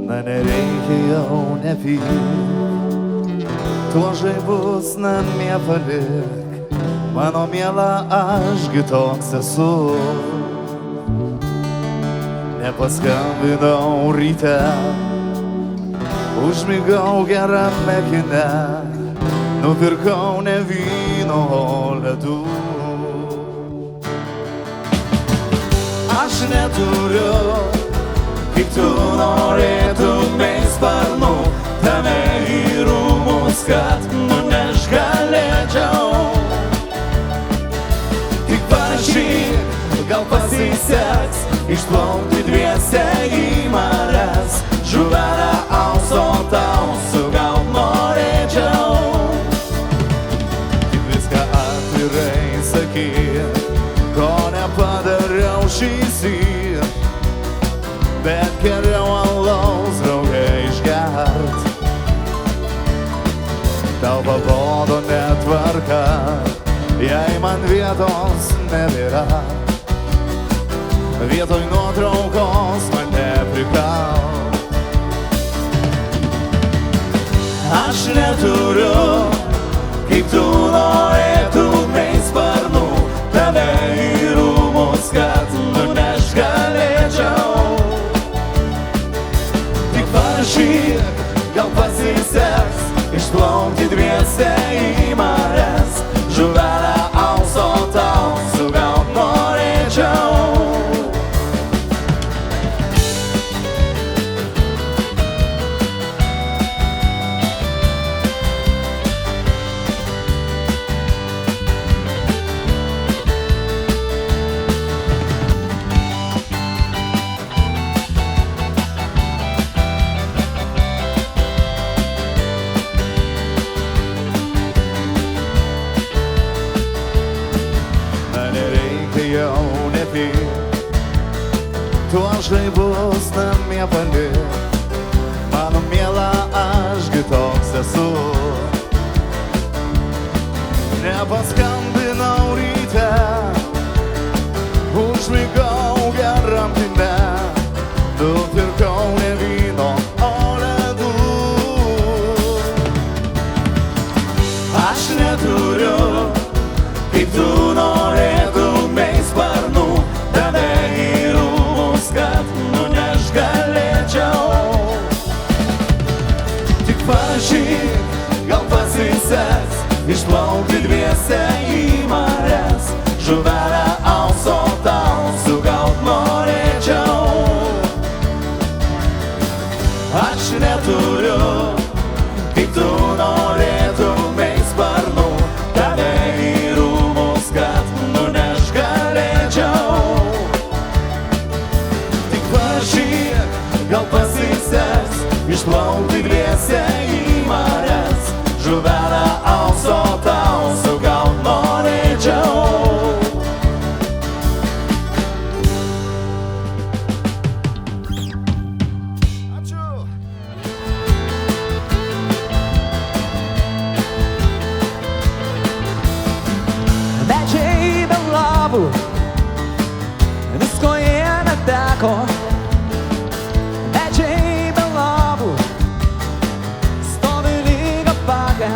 Na nereikia jau nepyk, tuo žaibus namie palik, mano miela, ašgi toks esu. Nepaskambinau ryte, užmigau gerame kine, nupirkau ne vyno, o ledų. Aš neturiu, kaip tu norėtumei sparnų, tave į rūmus, kad nuneš galėčiau. Tik parašyk, gal pasiseks, išplaukti dviese į marias, žuvelę aukso tau sugaut norėčiau. Tik viską atvirai sakyk, ko nepadariau šįsyk, bet geriau alaus drauge išgert. Tau pabodo netvarka, jei man vietos nebėra, vietoj nuotraukos mane prikalt. Aš neturiu, kaip tu norėtumei sparnų, tave į rūmus, kad nuneš galėčiau. Tik parašyk, gal pasiseks, išplaukti dviese į marias, žuvelę aukso tau sugaut norėčiau. Jau nepyk, tuo žaibus namie palik, mano miela, ašgi toks esu. Nepaskambinau ryte, užmigau geram kine, nupirkau ne vyno, o ledų. Aš neturiu, kaip tu norėtumei sparnų, tave į rūmus, kad nuneš galėčiau. Tik parašyk, gal pasiseks, išplaukti dviese į marias, žuvelę aukso tau sugaut norėčiau. Aš neturiu, kaip tu norėtumei sparnų, tave į rūmus, kad nuneš galėčiau. Tik parašyk, gal pasiseks, išplaukti dviese į marias, žuvelę aukso tau sugaut norėčiau. Medžiai be lapų, visko jie neteko. Medžiai be lapų, stovi lyg apakę,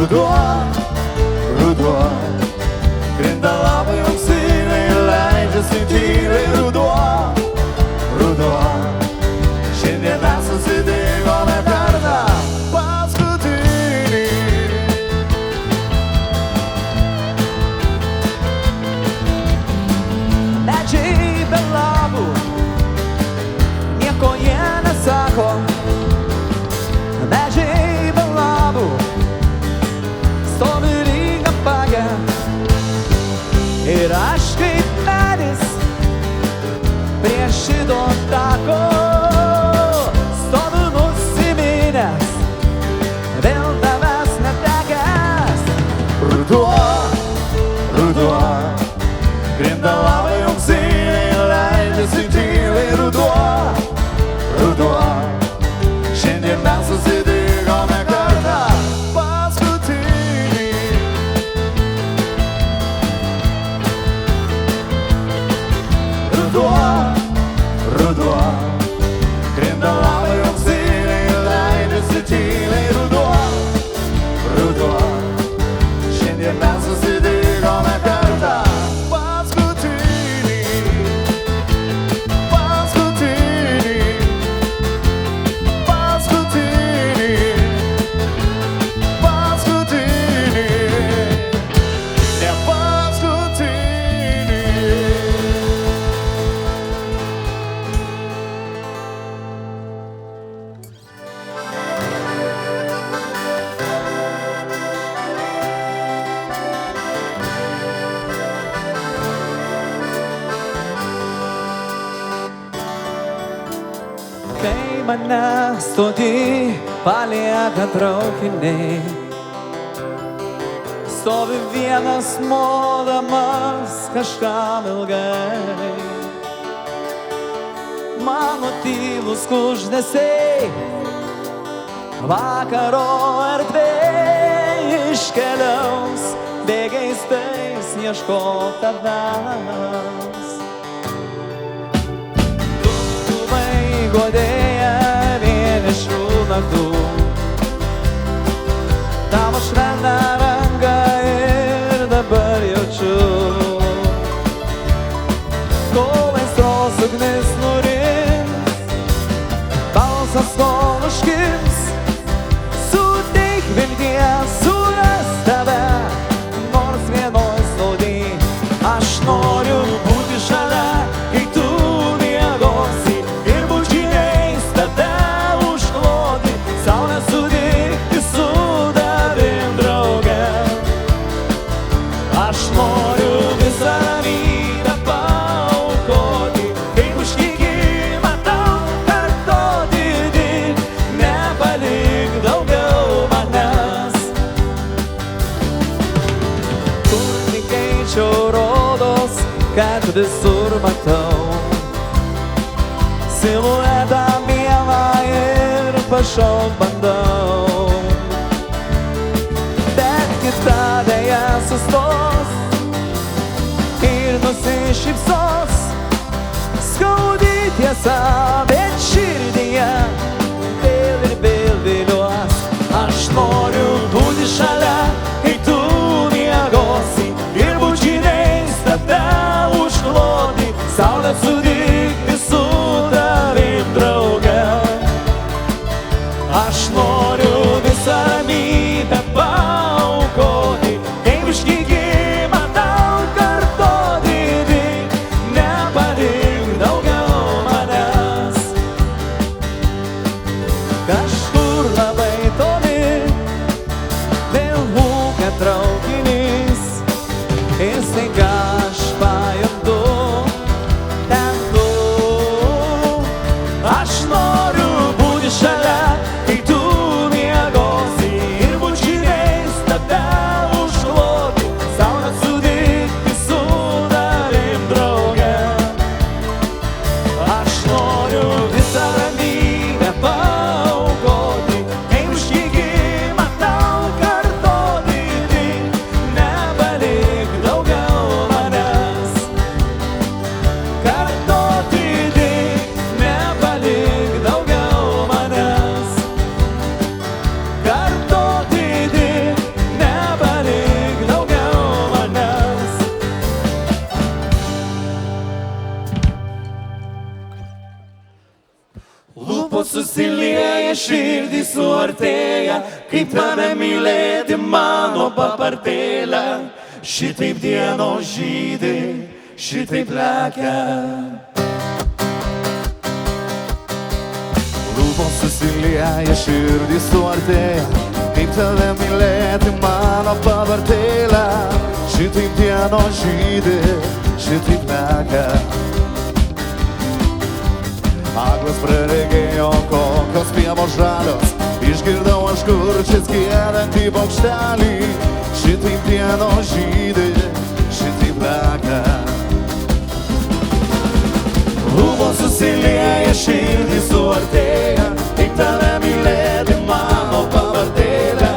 Ruduo, ruduo, krinta lapai auksiniai, leidžiasi tyliai. Ruduo, ruduo, šiandien mes susitikome kartą paskutinį. Medžiai be lapų, nieko jie nesako. Medžiai be lapų, stovi ringa pagę. Ir aš kaip medis prie šito tako stoviu nusiminęs, vėl tavęs netekęs. Ruduo, ruduo, krinta lapai auksiniai, leidžiasi tyliai. Ruduo, ruduo, šiandien mes susitikome kartą paskutinį. Ruduo, ruduo, krinta lapai auksiniai, leidžiasi tyliai. Ruduo, ruduo, šiandien mes susitikome kartą paskutinį. Paskutinį, paskutinį, paskutinį, ne paskutinį. Kai mane stoti palieka traukiniai, stovi vienas modamas kažkam ilgai. Mano tylus kuždesiai vakaro erdvėj iškeliaus, bėgiais tais ieško tavęs. Godėja vienišų naktų, tavo švelną ranką ir dabar jaučiu. Kol aistros ugnis nurims, balsas kol užkims, suteik vilties suras tave, nors vienoj staudy. Aš noriu būti šalia, kai tu miegosi, ir bučiniais tave užkloti, saulę sutikti su tavim drauge. Aš noriu visą ramybę paaukoti, kaip užkeikimą tau kartoti, tik nepalik daugiau manęs. Kur tik eičiau rodos, kad visur matau siluetą mielą ir pašauk bandau. Bet kita dėja sustos ir nusišypsos, skaudi tiesa, bet širdyje vėl ir vėl viliuos. Aš noriu būti šalia, kai tu miegosi, ir bučiniais tave užkloti, saulę sutikti su tavim drauge. Aš noriu visą ramybę paaukoti, kaip užkeikimą tau kartoti, tik nepalik daugiau manęs. Kažkur labai toli vėl ūkia traukinys, ir staiga aš pajuntu ten Po susilieja širdį suartėja, kaip tave mylėti mano papardėlę. Šitaip dienos žydai, šitaip lekia. Lūpos susilieja širdį suartėja, kaip tave mylėti mano pavardėlę. Šitaip dienos žydai, šitaip lekia. Aklas praregėjo, kokios pievos žalios, išgirdau aš kurčias giedantį paukštelį. Šitaip dienos žydai, šitaip lekia. Lūpos susilieja širdį suartėja, kaip tave mylėti mano pavardėlę.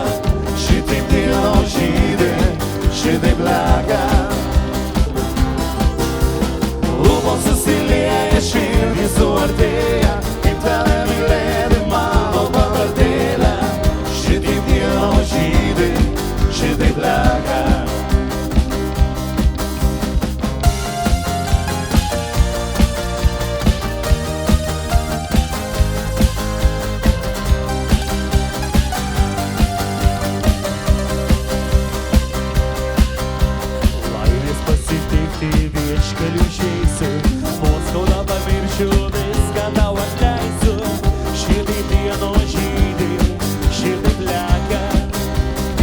Šitaip dienos žydai, šitaip lekia. Lūpos susilieja širdį suartėja, kaip tave mylėti mano pavardėlę. Šitaip dienos žydai, šitaip lekia. Laimės pasitikti vieškeliu išeisiu, nuoskaudą pamiršiu, viską tau atleisiu. Šitaip dienos žydai, šitaip lekia.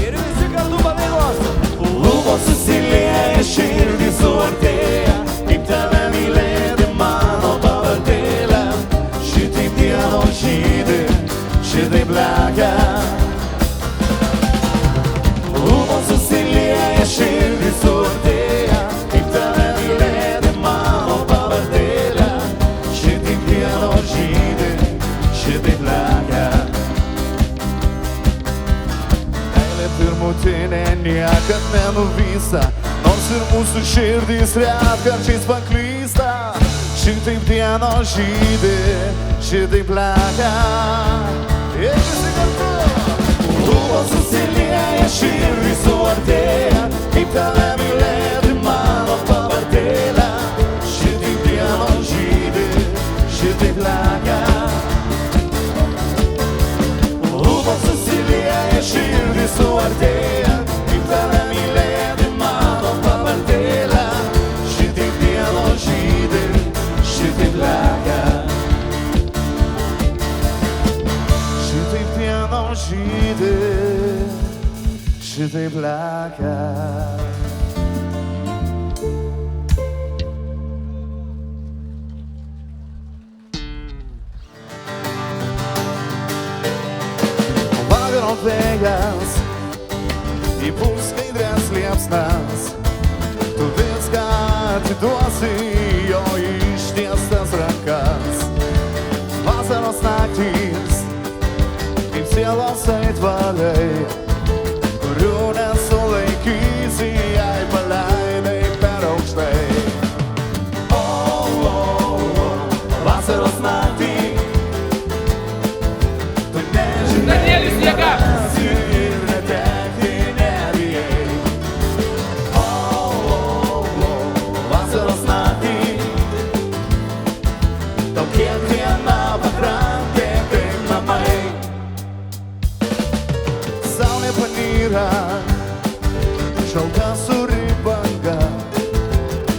Ir visi kartu padainuosim. Lūpos susilieja širdį suartėja, kaip tave mylėti mano pavardėlę. Šitaip dienos žydai, šitaip lekia. Lūpos susilieja širdį suartėja, kaip tave mylėti mano pavardėlę. Šitaip dienos žydai, šitaip lekia. Meilė pirmutinė niekad nenuvysta, nors ir mūsų širdys retkarčiais paklysta. Šitaip dienos žydai, šitaip lekia. Ir visi kartu. Lūpos susilieja širdį suartėja, kaip tave mylėti mano pavardėlę. Šitaip dienos žydai, šitaip lekia. Lūpos susilieja širdį suartėja, kaip tave mylėti mano pavardėlę. Šitaip dienos žydai, šitaip lekia. Šitaip dienos žydai, šitaip lekia. Vakaro vėjas įpūs skaidrės liepsnas, tu viską atiduosi jo ištiestas rankas. Vasaros naktys, kaip sielos aitvaliai, kurių nesulaikysi, jei paleidai per aukštai. Vasaros naktį, tu nežinai, Danielius Jėga. ir netekti nebijai. Vasaros naktį, Tau kiekviena pakrantė kaip namai. saulė panyra, šalta sūri banga,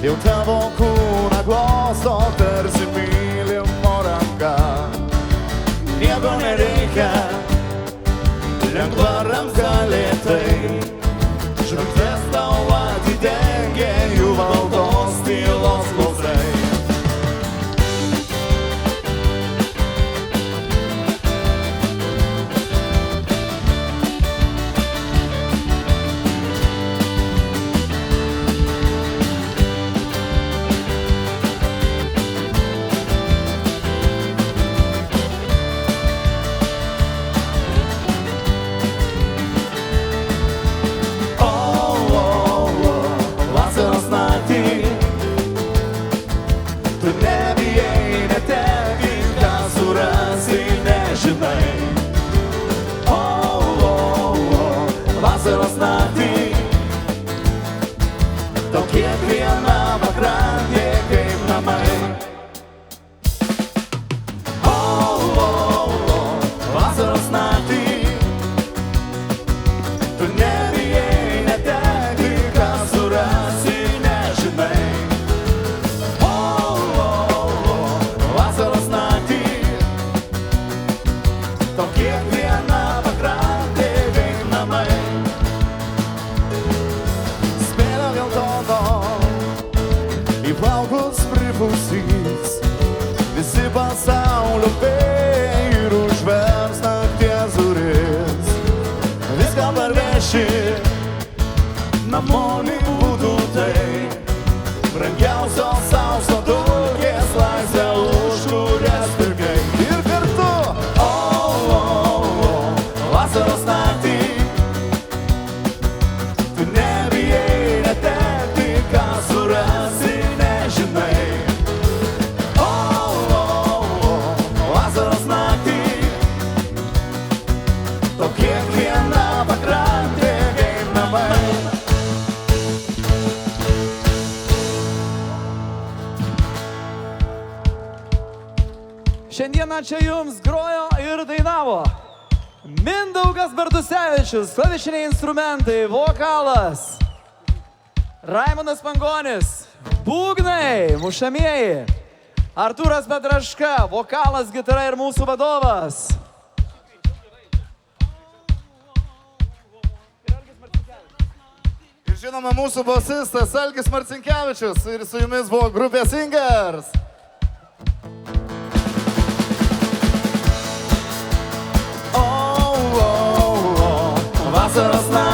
jau tavo kūną glosto tarsi mylimo ranka. Nieko nereikia, lengva ranka lėtai. Žvaigždės tau atidengia jų valdos tylos klausai. maloniai būtų tai. Brangiausios sauso dulkės laisvė, už kurias pirkai. Ir kartu. Vasaros naktį tu nebijai netekti, ką surasi, nežinai. Vasaros naktį to kiekviena pakrantė kaip namai. Šiandieną čia jums grojo ir dainavo Mindaugas Bartusevičius, klavišiniai instrumentai, vokalas, Raimondas Pangonis, būgnai, mušamieji, Artūras Petraška, vokalas, gitara ir mūsų vadovas. Ir žinoma, mūsų bosistas Algis Marcinkevičius. Ir su jumis buvo grupė Singers. Vasaros naktį